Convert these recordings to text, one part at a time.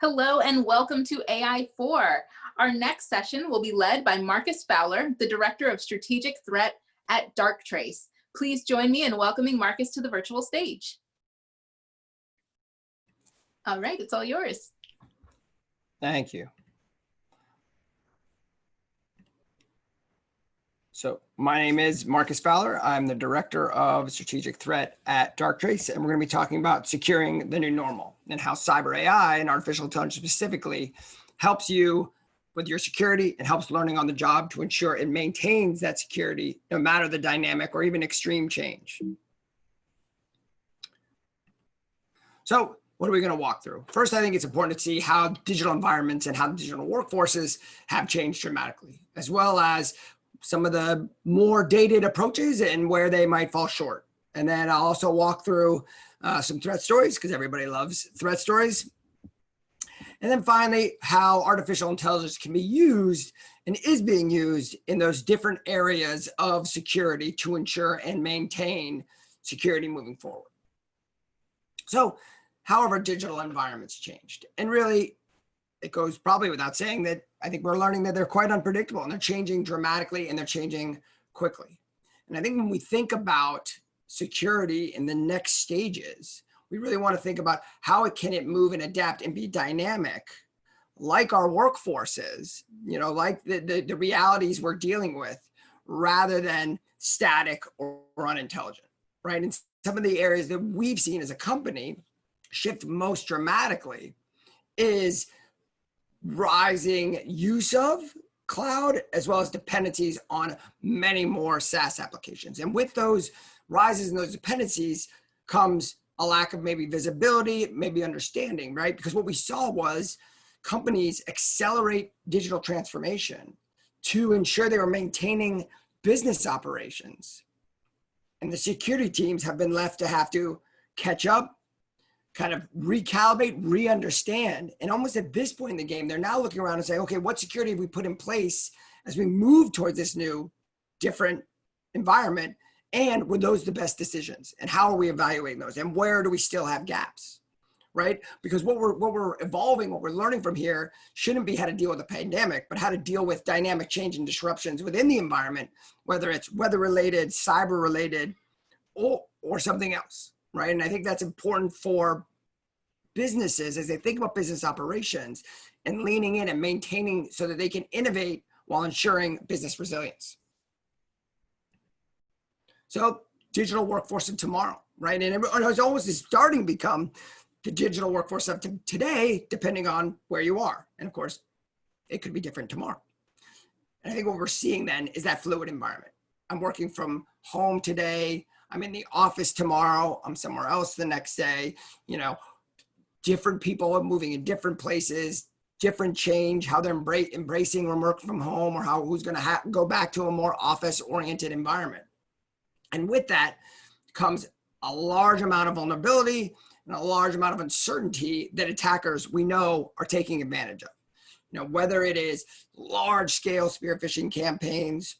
Hello and welcome to AI4. Our next session will be led by Marcus Fowler, the Director of Strategic Threat at DarkTrace. Please join me in welcoming Marcus to the virtual stage. All right, it's all yours. Thank you. So my name is Marcus Fowler. I'm the Director of Strategic Threat at DarkTrace, and we're going to be talking about securing the new normal and how cyber AI and artificial intelligence specifically helps you with your security and helps learning on the job to ensure it maintains that security no matter the dynamic or even extreme change. So what are we going to walk through? First, I think it's important to see how digital environments and how digital workforces have changed dramatically, as well as some of the more dated approaches and where they might fall short. And then I'll also walk through some threat stories because everybody loves threat stories. And then finally, how artificial intelligence can be used and is being used in those different areas of security to ensure and maintain security moving forward. So, however, digital environments changed. And really, it goes probably without saying that I think we're learning that they're quite unpredictable and they're changing dramatically and they're changing quickly. And I think when we think about security in the next stages, we really want to think about how can it move and adapt and be dynamic like our workforces, like the realities we're dealing with rather than static or unintelligent, right? And some of the areas that we've seen as a company shift most dramatically is rising use of cloud as well as dependencies on many more SaaS applications. And with those rises and those dependencies comes a lack of maybe visibility, maybe understanding, right? Because what we saw was companies accelerate digital transformation to ensure they were maintaining business operations. And the security teams have been left to have to catch up, kind of recalibrate, re-understand. And almost at this point in the game, they're now looking around and saying, okay, what security have we put in place as we move towards this new, different environment? And were those the best decisions? And how are we evaluating those? And where do we still have gaps, right? Because what we're evolving, what we're learning from here shouldn't be how to deal with the pandemic, but how to deal with dynamic change and disruptions within the environment, whether it's weather-related, cyber-related, or something else. Right. And I think that's important for businesses as they think about business operations and leaning in and maintaining so that they can innovate while ensuring business resilience. So digital workforce of tomorrow, right? And it's almost starting to become the digital workforce of today, depending on where you are. And of course, it could be different tomorrow. And I think what we're seeing then is that fluid environment. I'm working from home today. I'm in the office tomorrow. I'm somewhere else the next day. Different people are moving in different places, different change, how they're embracing work from home or who's going to go back to a more office-oriented environment. And with that comes a large amount of vulnerability and a large amount of uncertainty that attackers we know are taking advantage of. Whether it is large-scale spear phishing campaigns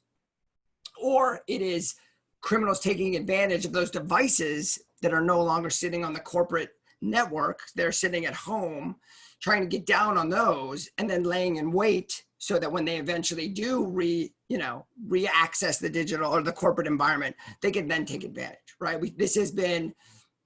or it is criminals taking advantage of those devices that are no longer sitting on the corporate network. They're sitting at home trying to get down on those and then laying in wait so that when they eventually do re-access the digital or the corporate environment, they can then take advantage, right? This has been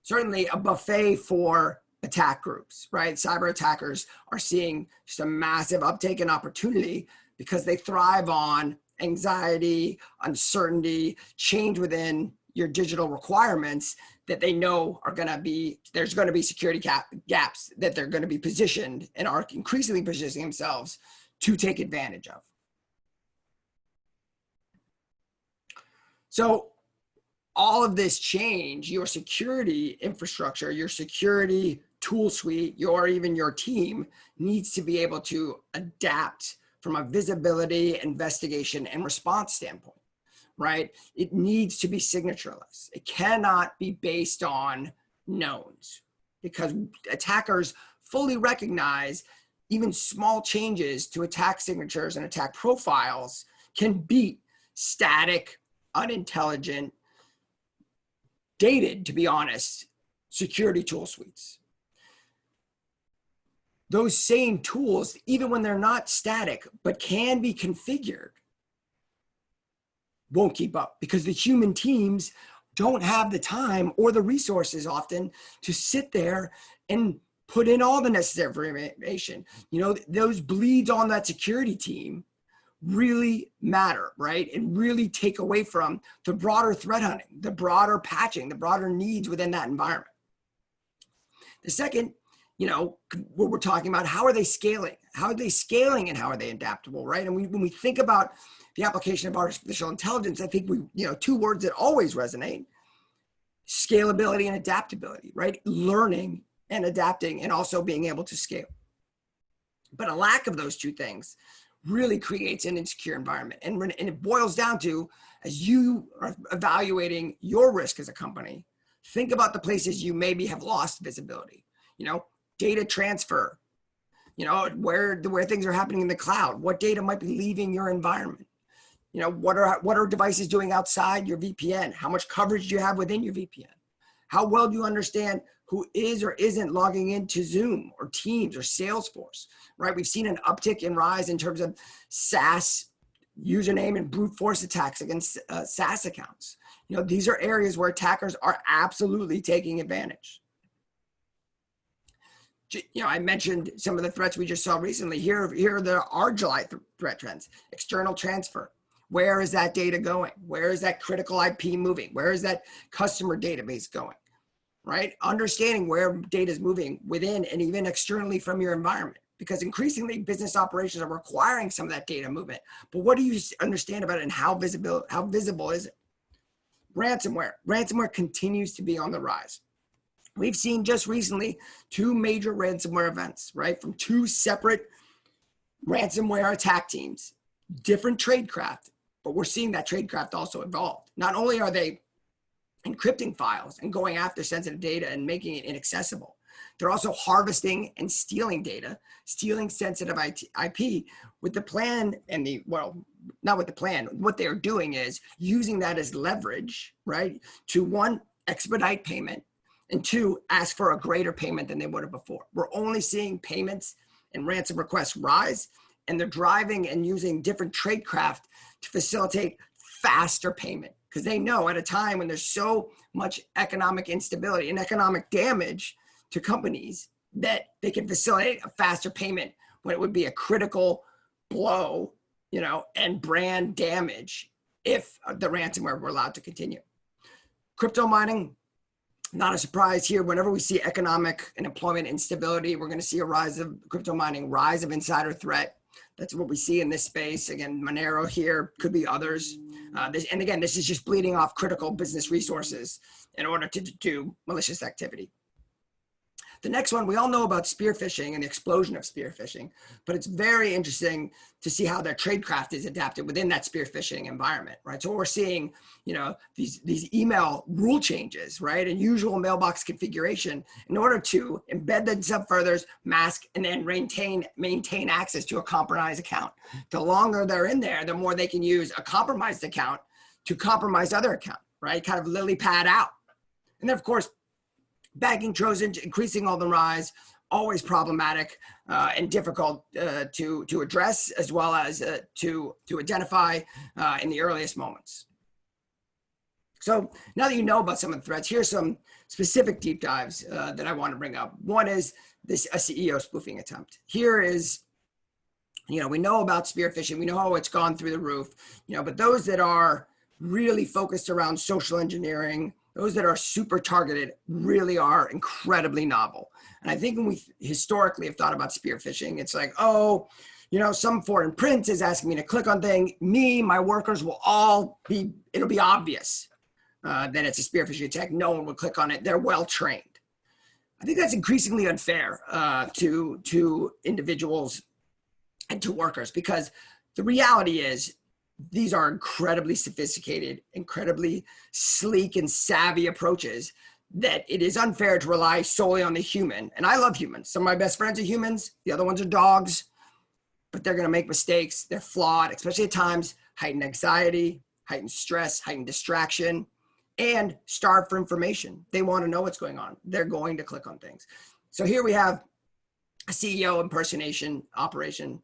certainly a buffet for attack groups, right? Cyber attackers are seeing some massive uptake in opportunity because they thrive on anxiety, uncertainty, change within your digital requirements that they know are going to be, there's going to be security gaps that they're going to be positioned and are increasingly positioning themselves to take advantage of. So all of this change, your security infrastructure, your security tool suite, even your team needs to be able to adapt from a visibility, investigation, and response standpoint, right? It needs to be signatureless. It cannot be based on knowns because attackers fully recognize even small changes to attack signatures and attack profiles can beat static, unintelligent, dated, to be honest, security tool suites. those same tools, even when they're not static, but can be configured, won't keep up because the human teams don't have the time or the resources often to sit there and put in all the necessary information. You know, those bleeds on that security team really matter, right? And really take away from the broader threat hunting, the broader patching, the broader needs within that environment. The second, you know, what we're talking about, how are they scaling? How are they scaling and how are they adaptable, right? And when we think about the application of artificial intelligence, I think two words that always resonate: scalability and adaptability, right? Learning and adapting and also being able to scale. But a lack of those two things really creates an insecure environment. And it boils down to, as you are evaluating your risk as a company, think about the places you maybe have lost visibility. You know, data transfer, you know, where things are happening in the cloud, what data might be leaving your environment. You know, what are devices doing outside your VPN? How much coverage do you have within your VPN? How well do you understand who is or isn't logging into Zoom or Teams or Salesforce, right? We've seen an uptick in rise in terms of SaaS username and brute force attacks against SaaS accounts. You know, these are areas where attackers are absolutely taking advantage. You know, I mentioned some of the threats we just saw recently. Here are our July threat trends. External transfer. Where is that data going? Where is that critical IP moving? Where is that customer database going? Right? Understanding where data is moving within and even externally from your environment, because increasingly business operations are requiring some of that data movement. But what do you understand about it and how visible is it? Ransomware. Ransomware continues to be on the rise. We've seen just recently 2 major ransomware events, right? From 2 separate ransomware attack teams, different tradecraft, but we're seeing that tradecraft also evolve. Not only are they encrypting files and going after sensitive data and making it inaccessible, they're also harvesting and stealing data, stealing sensitive IP with the plan and not with the plan. What they're doing is using that as leverage, right? To 1, expedite payment, and 2, ask for a greater payment than they would have before. We're only seeing payments and ransom requests rise, and they're driving and using different tradecraft to facilitate faster payment, because they know at a time when there's so much economic instability and economic damage to companies that they can facilitate a faster payment when it would be a critical blow, you know, and brand damage if the ransomware were allowed to continue. Crypto mining, not a surprise here. Whenever we see economic and employment instability, we're going to see a rise of crypto mining, rise of insider threat. That's what we see in this space. Again, Monero here, could be others. And again, this is just bleeding off critical business resources in order to do malicious activity. The next one, we all know about spear phishing and the explosion of spear phishing, but it's very interesting to see how their tradecraft is adapted within that spear phishing environment, right? So we're seeing, you know, these email rule changes, right? And usual mailbox configuration in order to embed themselves further, mask, and then maintain access to a compromised account. The longer they're in there, the more they can use a compromised account to compromise other account, right? Kind of lily pad out. And then of course, banking trojans increasing on the rise, always problematic and difficult to address, as well as to identify in the earliest moments. So now that you know about some of the threats, here's some specific deep dives that I want to bring up. One is this a CEO spoofing attempt. Here is, you know, we know about spear phishing, we know how it's gone through the roof, you know, but those that are really focused around social engineering, those that are super targeted, really are incredibly novel. And I think when we historically have thought about spear phishing, it's like, oh, you know, some foreign prince is asking me to click on thing. Me, my workers will all be, it'll be obvious that it's a spear phishing attack. No one would click on it. They're well trained. I think that's increasingly unfair to individuals and to workers, because the reality is, these are incredibly sophisticated, incredibly sleek and savvy approaches that it is unfair to rely solely on the human. And I love humans. Some of my best friends are humans. The other ones are dogs, but they're going to make mistakes. They're flawed, especially at times, heightened anxiety, heightened stress, heightened distraction, and starved for information. They want to know what's going on. They're going to click on things. So here we have a CEO impersonation operation.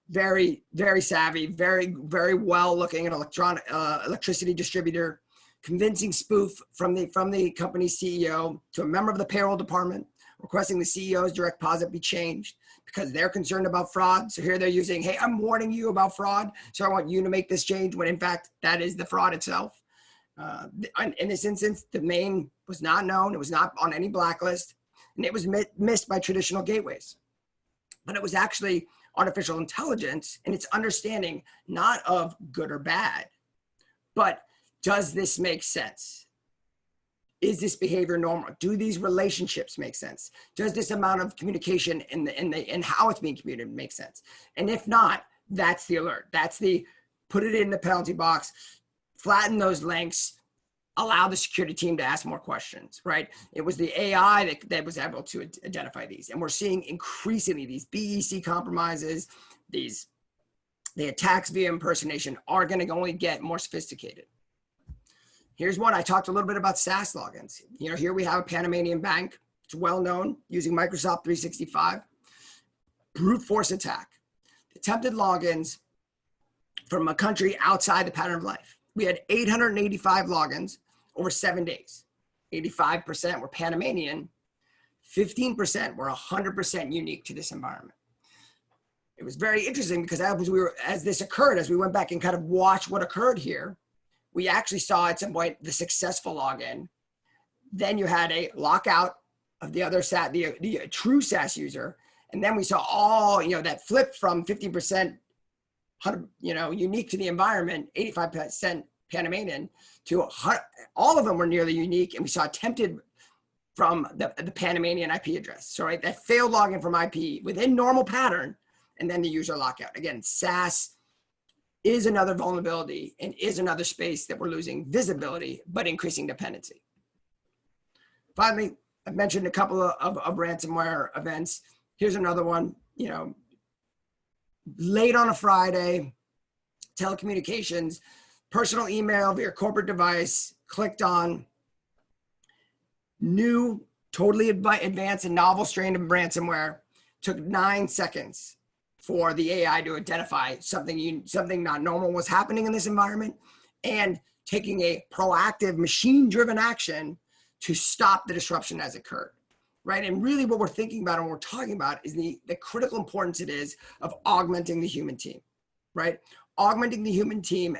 Very, very savvy, very, very well looking at electricity distributor, convincing spoof from the company's CEO to a member of the payroll department, requesting the CEO's direct deposit be changed because they're concerned about fraud. So here they're using, hey, I'm warning you about fraud, so I want you to make this change, when in fact, that is the fraud itself. In this instance, the domain was not known. It was not on any blacklist, and it was missed by traditional gateways. But it was actually artificial intelligence and its understanding, not of good or bad, but does this make sense? Is this behavior normal? Do these relationships make sense? Does this amount of communication and how it's being communicated make sense? And if not, that's the alert. That's the put it in the penalty box, flatten those links, allow the security team to ask more questions, right? It was the AI that was able to identify these. And we're seeing increasingly these BEC compromises, the attacks via impersonation are going to only get more sophisticated. Here's one. I talked a little bit about SaaS logins. Here we have a Panamanian bank. It's well known, using Microsoft 365. Brute force attack. Attempted logins from a country outside the pattern of life. We had 885 logins over 7 days. 85% were Panamanian. 15% were 100% unique to this environment. It was very interesting because as this occurred, as we went back and kind of watched what occurred here, we actually saw at some point the successful login. Then you had a lockout of the other SaaS, the true SaaS user. And then we saw all, that flip from 50%, unique to the environment, 85% Panamanian, to all of them were nearly unique. And we saw attempted from the Panamanian IP address. So right, that failed login from IP within normal pattern, and then the user lockout. Again, SaaS is another vulnerability and is another space that we're losing visibility, but increasing dependency. Finally, I've mentioned a couple of ransomware events. Here's another one, late on a Friday, telecommunications, personal email via corporate device, clicked on new, totally advanced and novel strain of ransomware, took 9 seconds for the AI to identify something not normal was happening in this environment, and taking a proactive machine-driven action to stop the disruption as it occurred, right? And really what we're thinking about and what we're talking about is the critical importance it is of augmenting the human team, right? Augmenting the human team,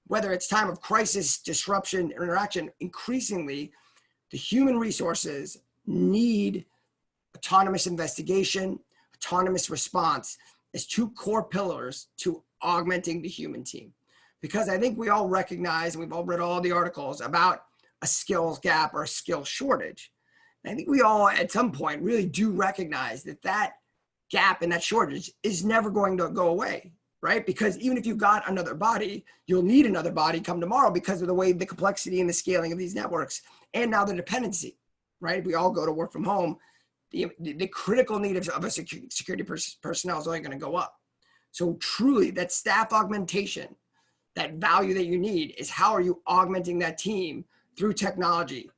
whether it's time of crisis, disruption, interaction, increasingly, the human resources need autonomous investigation, autonomous response as two core pillars to augmenting the human team. Because I think we all recognize, and we've all read all the articles about a skills gap or a skill shortage. And I think we all at some point really do recognize that gap and that shortage is never going to go away, right? Because even if you've got another body, you'll need another body come tomorrow because of the way the complexity and the scaling of these networks, and now the dependency, right? We all go to work from home. The critical need of a security personnel is only going to go up. So truly, that staff augmentation, that value that you need, is how are you augmenting that team through technology?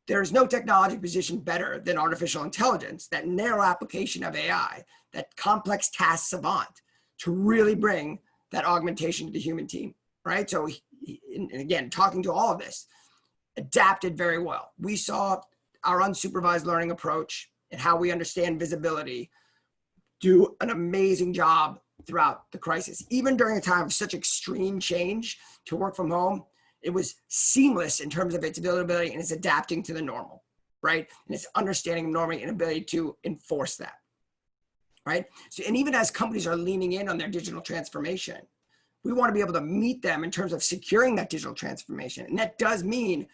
There's no technology position better than artificial intelligence, that narrow application of AI, that complex task savant, to really bring that augmentation to the human team, right? So, and again, talking to all of this, adapted very well. We saw our unsupervised learning approach and how we understand visibility do an amazing job throughout the crisis. Even during a time of such extreme change to work from home, it was seamless in terms of its availability and its adapting to the normal, right? And its understanding of normal and ability to enforce that, right? So, and even as companies are leaning in on their digital transformation, we want to be able to meet them in terms of securing that digital transformation. And that does mean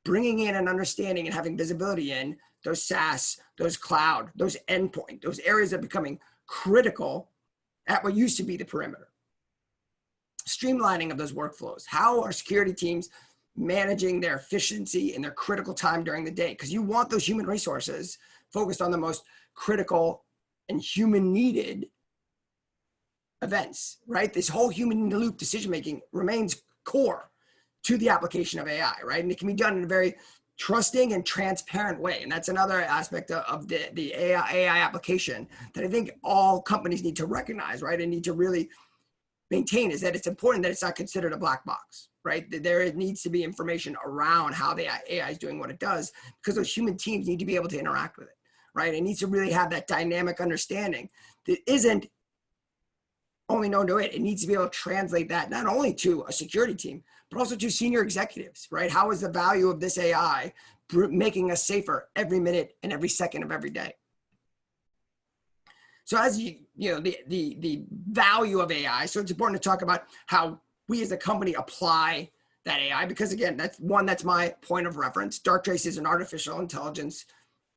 bringing in and understanding and having visibility in those SaaS, those cloud, those endpoint, those areas that are becoming critical at what used to be the perimeter. Streamlining of those workflows. How are security teams managing their efficiency and their critical time during the day? Because you want those human resources focused on the most critical and human needed events, right? This whole human in the loop decision-making remains core to the application of AI, right? And it can be done in a very trusting and transparent way. And that's another aspect of the AI application that I think all companies need to recognize, right? And need to really maintain, is that it's important that it's not considered a black box, right? There needs to be information around how the AI is doing what it does, because those human teams need to be able to interact with it, right? It needs to really have that dynamic understanding that isn't only known to it. It needs to be able to translate that not only to a security team, but also to senior executives, right? How is the value of this AI making us safer every minute and every second of every day? So as the value of AI, so it's important to talk about how we as a company apply that AI, because again, that's my point of reference. DarkTrace is an artificial intelligence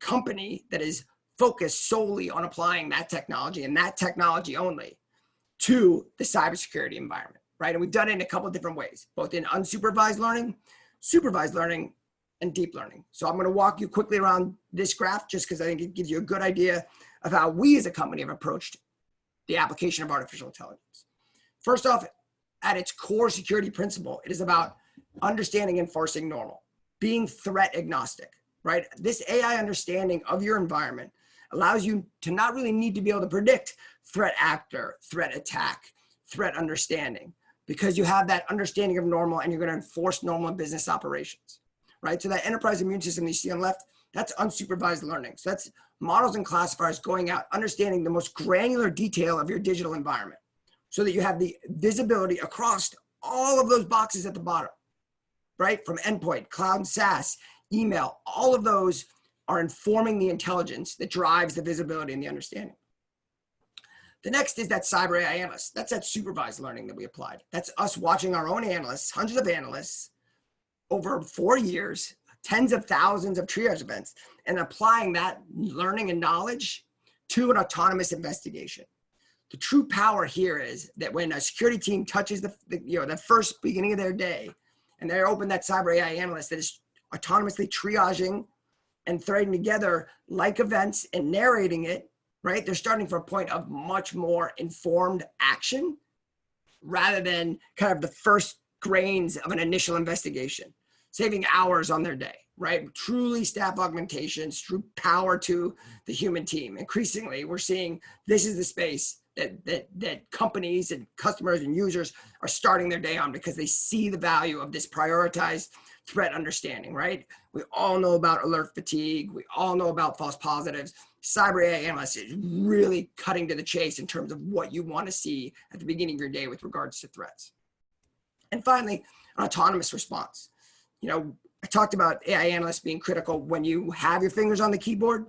company that is focused solely on applying that technology and that technology only to the cybersecurity environment, right? And we've done it in a couple of different ways, both in unsupervised learning, supervised learning, and deep learning. So I'm going to walk you quickly around this graph just because I think it gives you a good idea of how we as a company have approached the application of artificial intelligence. First off, at its core security principle, it is about understanding and enforcing normal, being threat agnostic, right? This AI understanding of your environment allows you to not really need to be able to predict threat actor, threat attack, threat understanding, because you have that understanding of normal and you're going to enforce normal in business operations, right? So that enterprise immune system you see on the left, that's unsupervised learning. So that's models and classifiers going out, understanding the most granular detail of your digital environment so that you have the visibility across all of those boxes at the bottom, right? From endpoint, cloud and SaaS, email, all of those are informing the intelligence that drives the visibility and the understanding. The next is that cyber AI analyst. That's that supervised learning that we applied. That's us watching our own analysts, hundreds of analysts over 4 years, tens of thousands of triage events, and applying that learning and knowledge to an autonomous investigation. The true power here is that when a security team touches the first beginning of their day, and they open that cyber AI analyst that is autonomously triaging and threading together like events and narrating it, right? They're starting from a point of much more informed action rather than kind of the first grains of an initial investigation, saving hours on their day, right? Truly staff augmentations, true power to the human team. Increasingly, we're seeing this is the space that companies and customers and users are starting their day on because they see the value of this prioritized threat understanding, right? We all know about alert fatigue. We all know about false positives. Cyber AI analyst is really cutting to the chase in terms of what you want to see at the beginning of your day with regards to threats. And finally, an autonomous response. You know, I talked about AI analysts being critical when you have your fingers on the keyboard.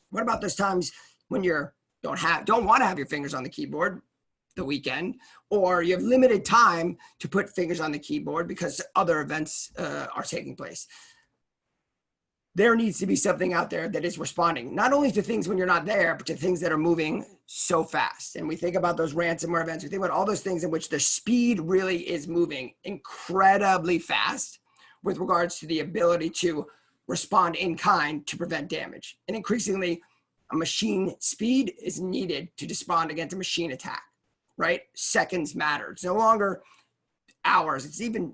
What about those times when you don't want to have your fingers on the keyboard, the weekend, or you have limited time to put fingers on the keyboard because other events are taking place? There needs to be something out there that is responding, not only to things when you're not there, but to things that are moving so fast. And we think about those ransomware events, we think about all those things in which the speed really is moving incredibly fast with regards to the ability to respond in kind to prevent damage. And increasingly, a machine speed is needed to respond against a machine attack, right? Seconds matter. It's no longer hours. It's even,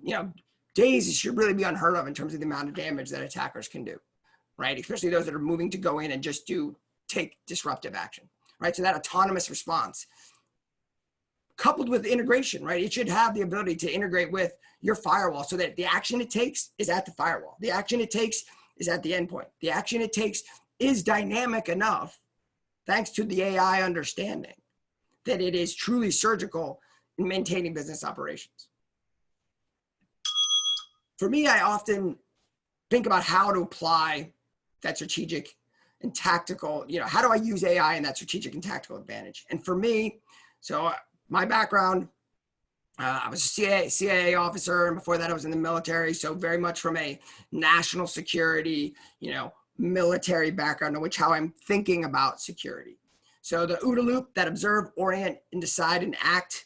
days. It should really be unheard of in terms of the amount of damage that attackers can do, right? Especially those that are moving to go in and just take disruptive action, right? So that autonomous response coupled with integration, right? It should have the ability to integrate with your firewall so that the action it takes is at the firewall. The action it takes is at the endpoint. The action it takes is dynamic enough, thanks to the AI understanding, that it is truly surgical in maintaining business operations. For me, I often think about how to apply that strategic and tactical, how do I use AI in that strategic and tactical advantage? And for me, so my background, I was a CIA officer, and before that I was in the military. So very much from a national security, military background in which how I'm thinking about security. So the OODA loop, that observe, orient, and decide and act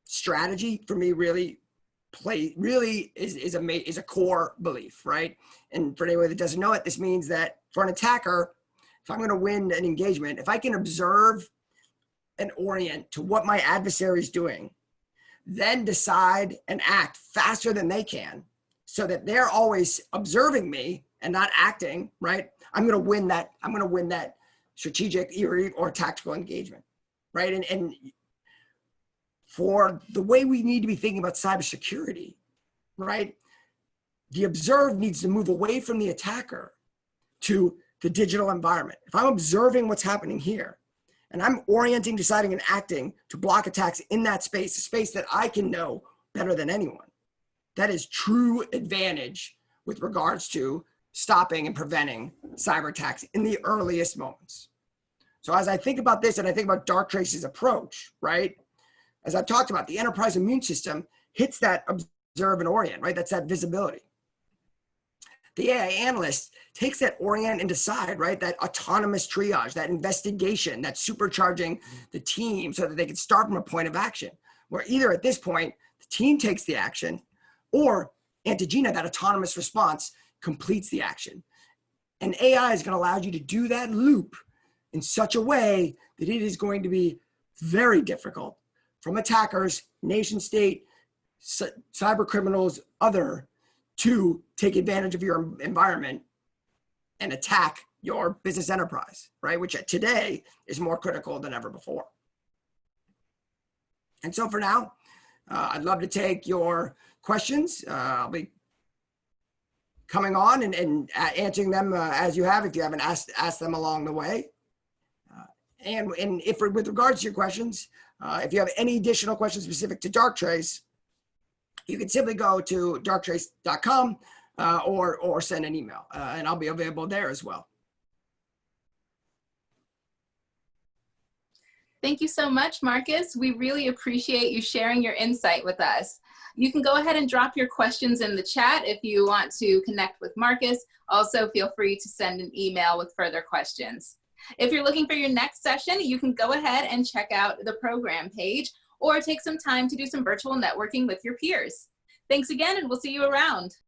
strategy for me really is a core belief, right? And for anyone that doesn't know it, this means that for an attacker, if I'm going to win an engagement, if I can observe and orient to what my adversary is doing, then decide and act faster than they can, so that they're always observing me and not acting, right, I'm going to win that strategic or tactical engagement, right? And for the way we need to be thinking about cybersecurity, right, the observed needs to move away from the attacker to the digital environment. If I'm observing what's happening here and I'm orienting, deciding, and acting to block attacks in that space, a space that I can know better than anyone, that is true advantage with regards to stopping and preventing cyber attacks in the earliest moments. So as I think about this and I think about DarkTrace's approach, right, as I've talked about, the enterprise immune system hits that observe and orient, right? That's that visibility. The AI analyst takes that orient and decide, right? That autonomous triage, that investigation, that supercharging the team so that they can start from a point of action, where either at this point, the team takes the action, or Antigena, that autonomous response, completes the action. And AI is going to allow you to do that loop in such a way that it is going to be very difficult from attackers, nation state, cyber criminals, other, to take advantage of your environment and attack your business enterprise, right? Which today is more critical than ever before. And so for now, I'd love to take your questions. I'll be coming on and answering them as you have, if you haven't asked them along the way. And if with regards to your questions, if you have any additional questions specific to DarkTrace, you can simply go to darktrace.com or send an email, and I'll be available there as well. Thank you so much, Marcus. We really appreciate you sharing your insight with us. You can go ahead and drop your questions in the chat if you want to connect with Marcus. Also, feel free to send an email with further questions. If you're looking for your next session, you can go ahead and check out the program page or take some time to do some virtual networking with your peers. Thanks again, and we'll see you around.